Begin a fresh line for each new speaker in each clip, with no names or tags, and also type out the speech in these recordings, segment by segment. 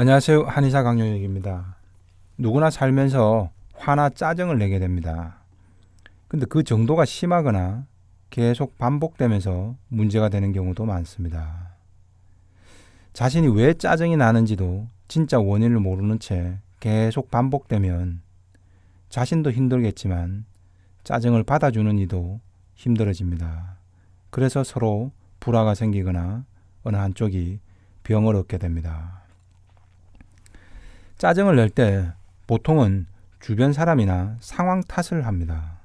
안녕하세요. 한의사 강용혁입니다. 누구나 살면서 화나 짜증을 내게 됩니다. 근데 그 정도가 심하거나 계속 반복되면서 문제가 되는 경우도 많습니다. 자신이 왜 짜증이 나는지도 진짜 원인을 모르는 채 계속 반복되면 자신도 힘들겠지만 짜증을 받아주는 이도 힘들어집니다. 그래서 서로 불화가 생기거나 어느 한쪽이 병을 얻게 됩니다. 짜증을 낼 때 보통은 주변 사람이나 상황 탓을 합니다.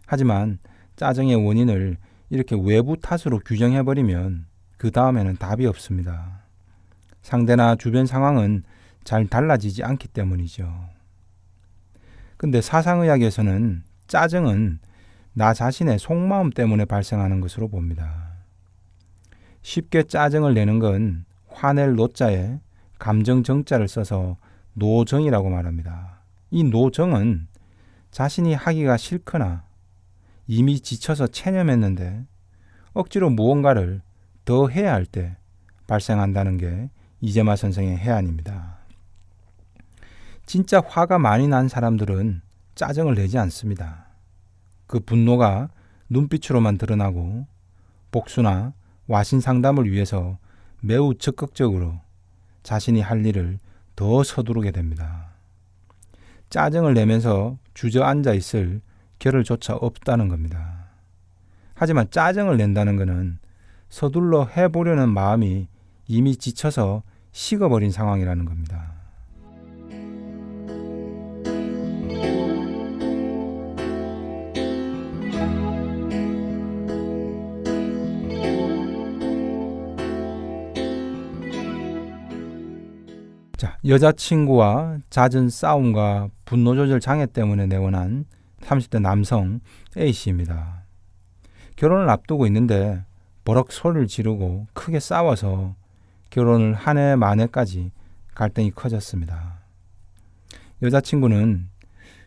하지만 짜증의 원인을 이렇게 외부 탓으로 규정해버리면 그 다음에는 답이 없습니다. 상대나 주변 상황은 잘 달라지지 않기 때문이죠. 근데 사상의학에서는 짜증은 나 자신의 속마음 때문에 발생하는 것으로 봅니다. 쉽게 짜증을 내는 건 화낼 노자에 감정 정자를 써서 노정이라고 말합니다. 이 노정은 자신이 하기가 싫거나 이미 지쳐서 체념했는데 억지로 무언가를 더 해야 할 때 발생한다는 게 이재마 선생의 해안입니다. 진짜 화가 많이 난 사람들은 짜증을 내지 않습니다. 그 분노가 눈빛으로만 드러나고 복수나 와신 상담을 위해서 매우 적극적으로 자신이 할 일을 더 서두르게 됩니다. 짜증을 내면서 주저앉아 있을 겨를조차 없다는 겁니다. 하지만 짜증을 낸다는 것은 서둘러 해보려는 마음이 이미 지쳐서 식어버린 상황이라는 겁니다. 자, 여자친구와 잦은 싸움과 분노 조절 장애 때문에 내원한 30대 남성 A씨입니다. 결혼을 앞두고 있는데 버럭 소리를 지르고 크게 싸워서 결혼을 한 해 만에까지 갈등이 커졌습니다. 여자친구는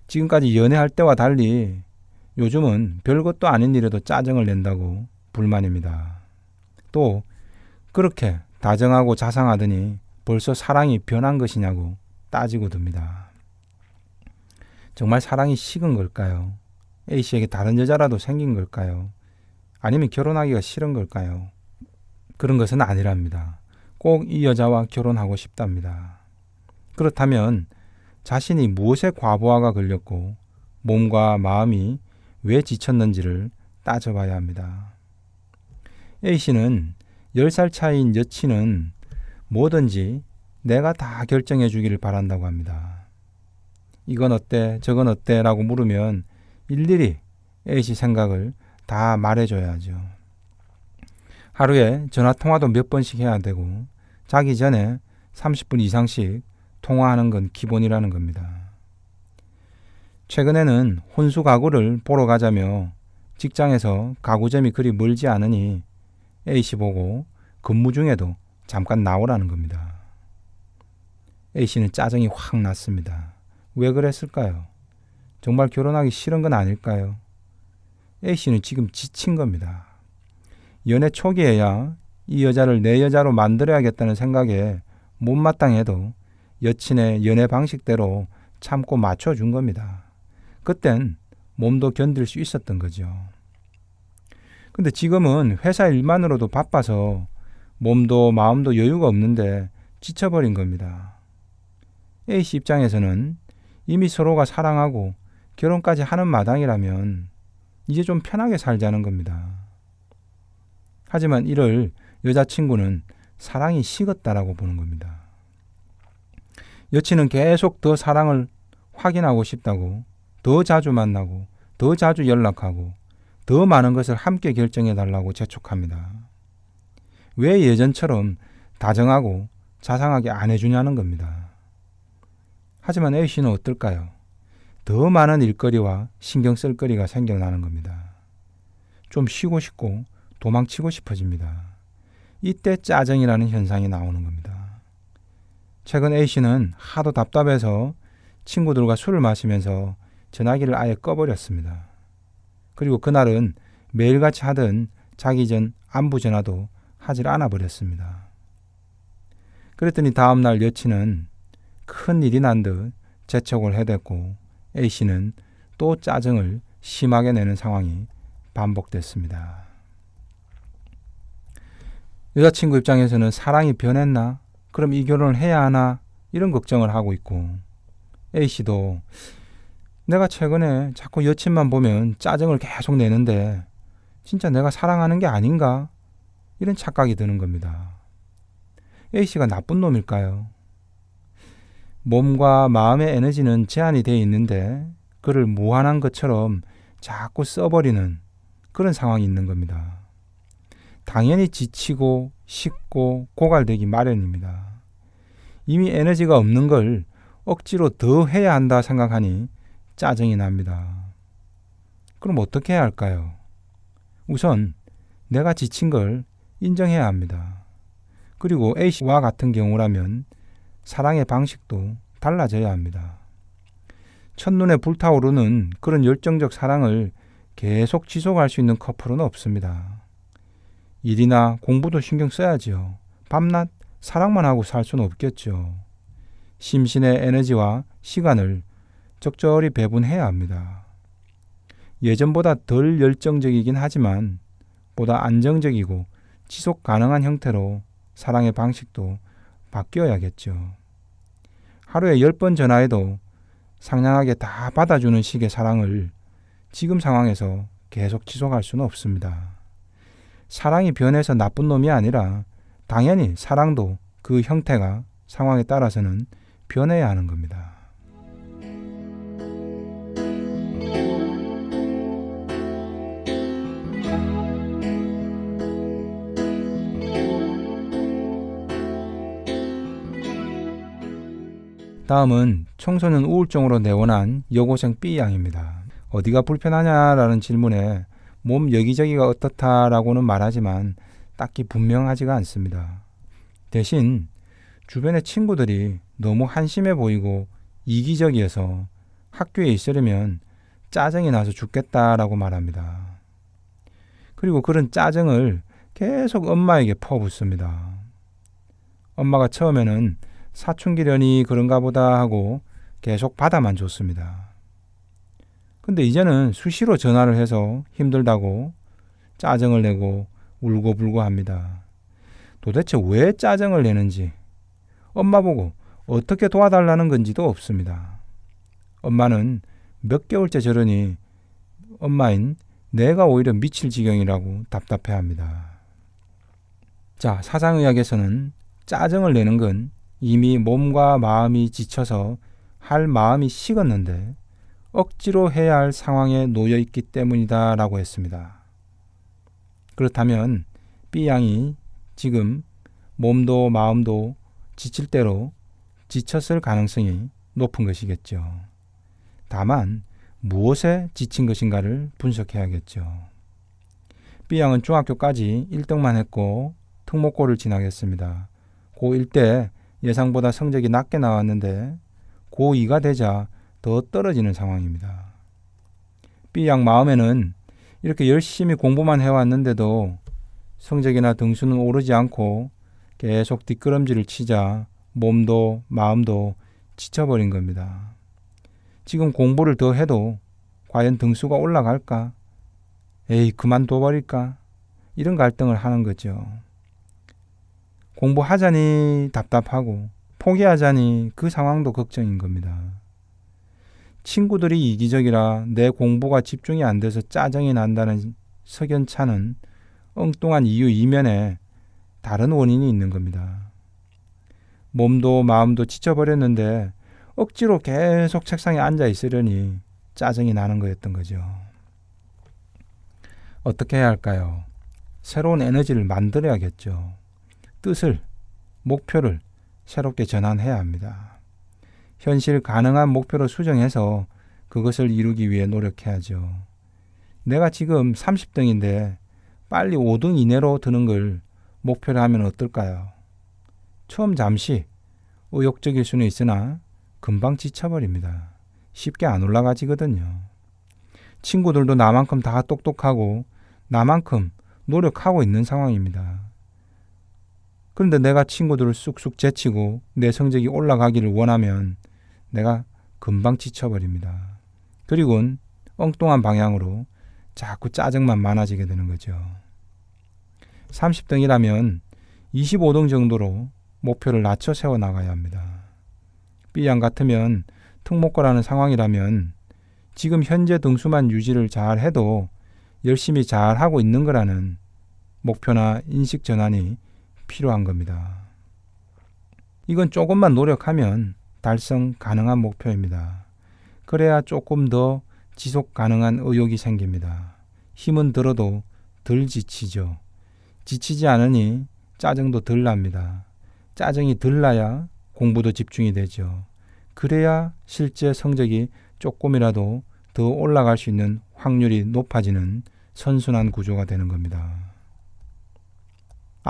지금까지 연애할 때와 달리 요즘은 별것도 아닌 일에도 짜증을 낸다고 불만입니다. 또 그렇게 다정하고 자상하더니 벌써 사랑이 변한 것이냐고 따지고 듭니다. 정말 사랑이 식은 걸까요? A씨에게 다른 여자라도 생긴 걸까요? 아니면 결혼하기가 싫은 걸까요? 그런 것은 아니랍니다. 꼭 이 여자와 결혼하고 싶답니다. 그렇다면 자신이 무엇에 과부하가 걸렸고 몸과 마음이 왜 지쳤는지를 따져봐야 합니다. A씨는 10살 차이인 여친은 뭐든지 내가 다 결정해 주기를 바란다고 합니다. 이건 어때? 저건 어때? 라고 물으면 일일이 A씨 생각을 다 말해줘야죠. 하루에 전화통화도 몇 번씩 해야 되고 자기 전에 30분 이상씩 통화하는 건 기본이라는 겁니다. 최근에는 혼수 가구를 보러 가자며 직장에서 가구점이 그리 멀지 않으니 A씨 보고 근무 중에도 잠깐 나오라는 겁니다. A씨는 짜증이 확 났습니다. 왜 그랬을까요? 정말 결혼하기 싫은 건 아닐까요? A씨는 지금 지친 겁니다. 연애 초기에야 이 여자를 내 여자로 만들어야겠다는 생각에 못마땅해도 여친의 연애 방식대로 참고 맞춰준 겁니다. 그땐 몸도 견딜 수 있었던 거죠. 근데 지금은 회사 일만으로도 바빠서 몸도 마음도 여유가 없는데 지쳐버린 겁니다. A씨 입장에서는 이미 서로가 사랑하고 결혼까지 하는 마당이라면 이제 좀 편하게 살자는 겁니다. 하지만 이를 여자친구는 사랑이 식었다라고 보는 겁니다. 여친은 계속 더 사랑을 확인하고 싶다고 더 자주 만나고 더 자주 연락하고 더 많은 것을 함께 결정해 달라고 재촉합니다. 왜 예전처럼 다정하고 자상하게 안 해주냐는 겁니다. 하지만 A씨는 어떨까요? 더 많은 일거리와 신경 쓸 거리가 생겨나는 겁니다. 좀 쉬고 싶고 도망치고 싶어집니다. 이때 짜증이라는 현상이 나오는 겁니다. 최근 A씨는 하도 답답해서 친구들과 술을 마시면서 전화기를 아예 꺼버렸습니다. 그리고 그날은 매일같이 하던 자기 전 안부 전화도 하질 않아 버렸습니다. 그랬더니 다음날 여친은 큰 일이 난 듯 재촉을 해댔고 A씨는 또 짜증을 심하게 내는 상황이 반복됐습니다. 여자친구 입장에서는 사랑이 변했나? 그럼 이 결혼을 해야 하나? 이런 걱정을 하고 있고 A씨도 내가 최근에 자꾸 여친만 보면 짜증을 계속 내는데 진짜 내가 사랑하는 게 아닌가? 이런 착각이 드는 겁니다. A씨가 나쁜 놈일까요? 몸과 마음의 에너지는 제한이 되어 있는데 그를 무한한 것처럼 자꾸 써버리는 그런 상황이 있는 겁니다. 당연히 지치고 식고 고갈되기 마련입니다. 이미 에너지가 없는 걸 억지로 더 해야 한다 생각하니 짜증이 납니다. 그럼 어떻게 해야 할까요? 우선 내가 지친 걸 인정해야 합니다. 그리고 A씨와 같은 경우라면 사랑의 방식도 달라져야 합니다. 첫눈에 불타오르는 그런 열정적 사랑을 계속 지속할 수 있는 커플은 없습니다. 일이나 공부도 신경 써야지요. 밤낮 사랑만 하고 살 수는 없겠죠. 심신의 에너지와 시간을 적절히 배분해야 합니다. 예전보다 덜 열정적이긴 하지만 보다 안정적이고 지속 가능한 형태로 사랑의 방식도 바뀌어야겠죠. 하루에 10번 전화해도 상냥하게 다 받아주는 식의 사랑을 지금 상황에서 계속 지속할 수는 없습니다. 사랑이 변해서 나쁜 놈이 아니라 당연히 사랑도 그 형태가 상황에 따라서는 변해야 하는 겁니다. 다음은 청소년 우울증으로 내원한 여고생 B양입니다. 어디가 불편하냐라는 질문에 몸 여기저기가 어떻다라고는 말하지만 딱히 분명하지가 않습니다. 대신 주변의 친구들이 너무 한심해 보이고 이기적이어서 학교에 있으려면 짜증이 나서 죽겠다라고 말합니다. 그리고 그런 짜증을 계속 엄마에게 퍼붓습니다. 엄마가 처음에는 사춘기려니 그런가 보다 하고 계속 받아만 줬습니다. 근데 이제는 수시로 전화를 해서 힘들다고 짜증을 내고 울고불고 합니다. 도대체 왜 짜증을 내는지, 엄마 보고 어떻게 도와달라는 건지도 없습니다. 엄마는 몇 개월째 저러니 엄마인 내가 오히려 미칠 지경이라고 답답해합니다. 자, 사상의학에서는 짜증을 내는 건 이미 몸과 마음이 지쳐서 할 마음이 식었는데 억지로 해야 할 상황에 놓여 있기 때문이다 라고 했습니다. 그렇다면 B양이 지금 몸도 마음도 지칠 대로 지쳤을 가능성이 높은 것이겠죠. 다만 무엇에 지친 것인가를 분석해야겠죠. B양은 중학교까지 1등만 했고 특목고를 진학했습니다. 고1 때 예상보다 성적이 낮게 나왔는데 고2가 되자 더 떨어지는 상황입니다. B양 마음에는 이렇게 열심히 공부만 해왔는데도 성적이나 등수는 오르지 않고 계속 뒷걸음질을 치자 몸도 마음도 지쳐버린 겁니다. 지금 공부를 더 해도 과연 등수가 올라갈까? 에이, 그만둬버릴까? 이런 갈등을 하는 거죠. 공부하자니 답답하고 포기하자니 그 상황도 걱정인 겁니다. 친구들이 이기적이라 내 공부가 집중이 안 돼서 짜증이 난다는 석연찮은 엉뚱한 이유 이면에 다른 원인이 있는 겁니다. 몸도 마음도 지쳐버렸는데 억지로 계속 책상에 앉아 있으려니 짜증이 나는 거였던 거죠. 어떻게 해야 할까요? 새로운 에너지를 만들어야겠죠. 뜻을, 목표를 새롭게 전환해야 합니다. 현실 가능한 목표를 수정해서 그것을 이루기 위해 노력해야죠. 내가 지금 30등인데 빨리 5등 이내로 드는 걸 목표로 하면 어떨까요? 처음 잠시 의욕적일 수는 있으나 금방 지쳐버립니다. 쉽게 안 올라가지거든요. 친구들도 나만큼 다 똑똑하고 나만큼 노력하고 있는 상황입니다. 그런데 내가 친구들을 쑥쑥 제치고 내 성적이 올라가기를 원하면 내가 금방 지쳐버립니다. 그리고는 엉뚱한 방향으로 자꾸 짜증만 많아지게 되는 거죠. 30등이라면 25등 정도로 목표를 낮춰 세워 나가야 합니다. B양 같으면 특목고라는 상황이라면 지금 현재 등수만 유지를 잘 해도 열심히 잘 하고 있는 거라는 목표나 인식 전환이 필요한 겁니다. 이건 조금만 노력하면 달성 가능한 목표입니다. 그래야 조금 더 지속 가능한 의욕이 생깁니다. 힘은 들어도 덜 지치죠. 지치지 않으니 짜증도 덜 납니다. 짜증이 덜 나야 공부도 집중이 되죠. 그래야 실제 성적이 조금이라도 더 올라갈 수 있는 확률이 높아지는 선순환 구조가 되는 겁니다.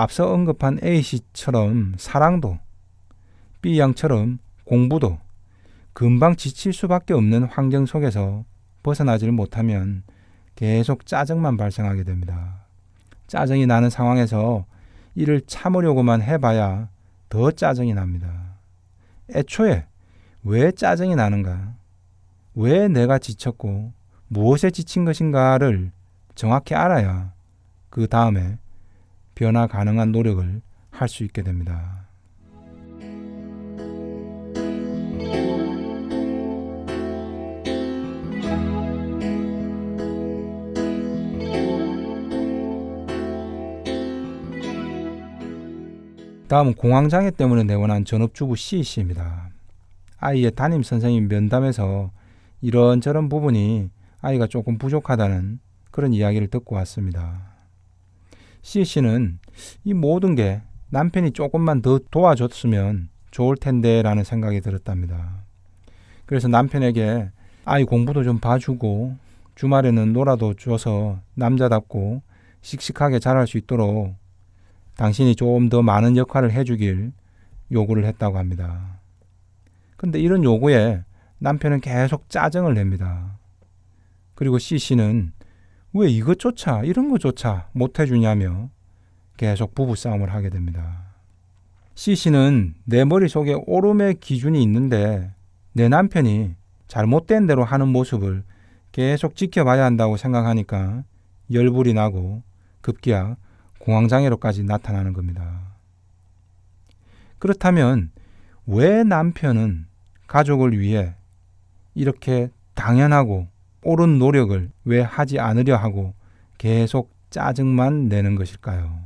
앞서 언급한 A씨처럼 사랑도, B양처럼 공부도 금방 지칠 수밖에 없는 환경 속에서 벗어나질 못하면 계속 짜증만 발생하게 됩니다. 짜증이 나는 상황에서 이를 참으려고만 해봐야 더 짜증이 납니다. 애초에 왜 짜증이 나는가? 왜 내가 지쳤고 무엇에 지친 것인가를 정확히 알아야 그 다음에 변화 가능한 노력을 할 수 있게 됩니다. 다음은 공황장애 때문에 내원한 전업주부 C씨입니다. 아이의 담임 선생님 면담에서 이런저런 부분이 아이가 조금 부족하다는 그런 이야기를 듣고 왔습니다. C씨는 이 모든 게 남편이 조금만 더 도와줬으면 좋을 텐데 라는 생각이 들었답니다. 그래서 남편에게 아이 공부도 좀 봐주고 주말에는 놀아도 줘서 남자답고 씩씩하게 잘할 수 있도록 당신이 좀 더 많은 역할을 해주길 요구를 했다고 합니다. 근데 이런 요구에 남편은 계속 짜증을 냅니다. 그리고 C씨는 왜 이것조차 이런 것조차 못 해주냐며 계속 부부싸움을 하게 됩니다. C씨는 내 머릿속에 옳음의 기준이 있는데 내 남편이 잘못된 대로 하는 모습을 계속 지켜봐야 한다고 생각하니까 열불이 나고 급기야 공황장애로까지 나타나는 겁니다. 그렇다면 왜 남편은 가족을 위해 이렇게 당연하고 옳은 노력을 왜 하지 않으려 하고 계속 짜증만 내는 것일까요?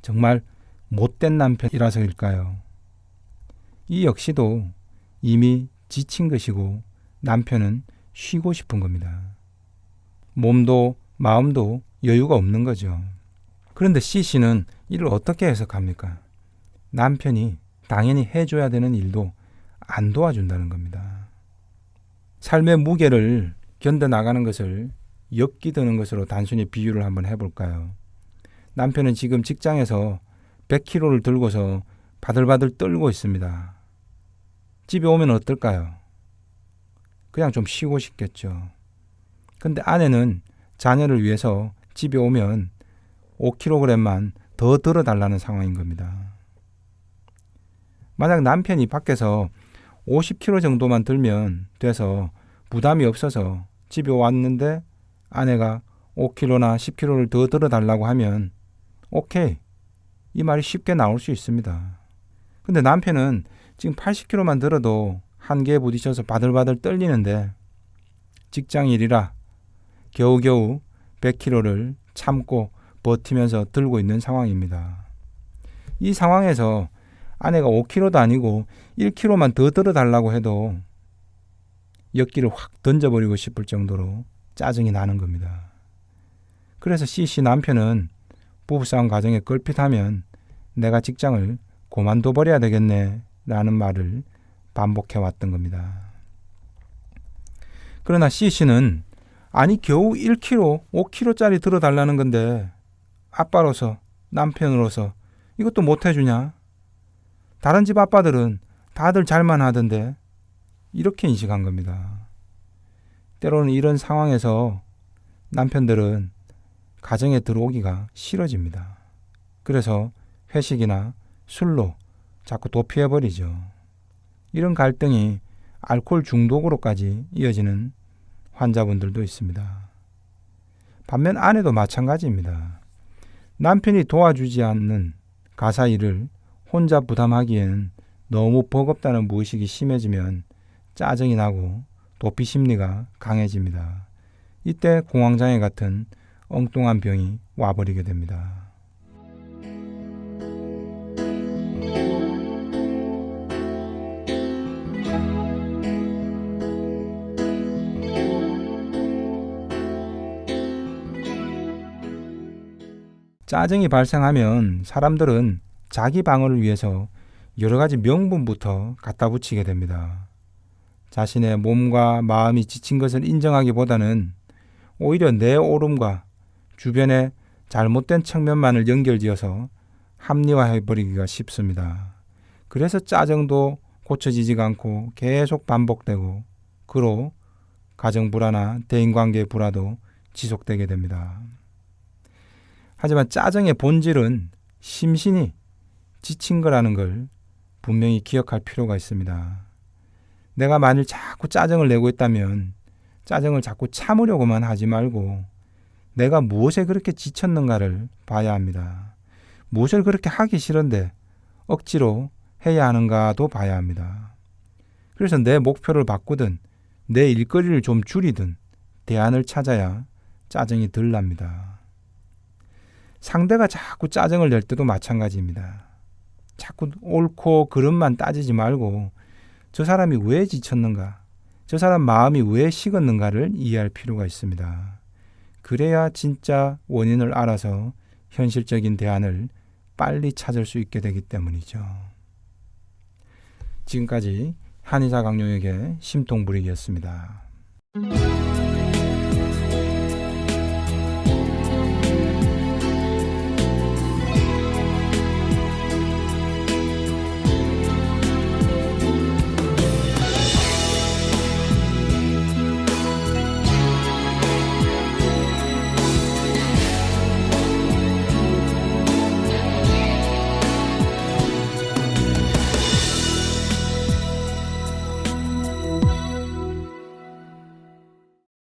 정말 못된 남편이라서일까요? 이 역시도 이미 지친 것이고 남편은 쉬고 싶은 겁니다. 몸도 마음도 여유가 없는 거죠. 그런데 C씨는 이를 어떻게 해석합니까? 남편이 당연히 해줘야 되는 일도 안 도와준다는 겁니다. 삶의 무게를 견뎌나가는 것을 엮기 드는 것으로 단순히 비유를 한번 해볼까요? 남편은 지금 직장에서 100kg를 들고서 바들바들 떨고 있습니다. 집에 오면 어떨까요? 그냥 좀 쉬고 싶겠죠. 근데 아내는 자녀를 위해서 집에 오면 5kg만 더 들어달라는 상황인 겁니다. 만약 남편이 밖에서 50kg 정도만 들면 돼서 부담이 없어서 집에 왔는데 아내가 5kg나 10kg를 더 들어달라고 하면 오케이, 이 말이 쉽게 나올 수 있습니다. 근데 남편은 지금 80kg만 들어도 한계에 부딪혀서 바들바들 떨리는데 직장일이라 겨우겨우 100kg를 참고 버티면서 들고 있는 상황입니다. 이 상황에서 아내가 5kg도 아니고 1kg만 더 들어달라고 해도 엿기를 확 던져버리고 싶을 정도로 짜증이 나는 겁니다. 그래서 C씨 남편은 부부싸움 과정에 걸핏하면 내가 직장을 그만둬버려야 되겠네 라는 말을 반복해왔던 겁니다. 그러나 C씨는 아니 겨우 1kg, 5kg짜리 들어달라는 건데 아빠로서 남편으로서 이것도 못 해주냐? 다른 집 아빠들은 다들 잘만 하던데 이렇게 인식한 겁니다. 때로는 이런 상황에서 남편들은 가정에 들어오기가 싫어집니다. 그래서 회식이나 술로 자꾸 도피해버리죠. 이런 갈등이 알코올 중독으로까지 이어지는 환자분들도 있습니다. 반면 아내도 마찬가지입니다. 남편이 도와주지 않는 가사 일을 혼자 부담하기에는 너무 버겁다는 무의식이 심해지면 짜증이 나고 도피 심리가 강해집니다. 이때 공황장애 같은 엉뚱한 병이 와버리게 됩니다. 짜증이 발생하면 사람들은 자기 방어를 위해서 여러 가지 명분부터 갖다 붙이게 됩니다. 자신의 몸과 마음이 지친 것을 인정하기보다는 오히려 내 옳음과 주변의 잘못된 측면만을 연결지어서 합리화해버리기가 쉽습니다. 그래서 짜증도 고쳐지지가 않고 계속 반복되고 그로 가정 불화나 대인관계의 불화도 지속되게 됩니다. 하지만 짜증의 본질은 심신이 지친 거라는 걸 분명히 기억할 필요가 있습니다. 내가 만일 자꾸 짜증을 내고 있다면 짜증을 자꾸 참으려고만 하지 말고 내가 무엇에 그렇게 지쳤는가를 봐야 합니다. 무엇을 그렇게 하기 싫은데 억지로 해야 하는가도 봐야 합니다. 그래서 내 목표를 바꾸든 내 일거리를 좀 줄이든 대안을 찾아야 짜증이 덜 납니다. 상대가 자꾸 짜증을 낼 때도 마찬가지입니다. 자꾸 옳고 그름만 따지지 말고 저 사람이 왜 지쳤는가, 저 사람 마음이 왜 식었는가를 이해할 필요가 있습니다. 그래야 진짜 원인을 알아서 현실적인 대안을 빨리 찾을 수 있게 되기 때문이죠. 지금까지 한의사 강용혁의 심통부리기였습니다.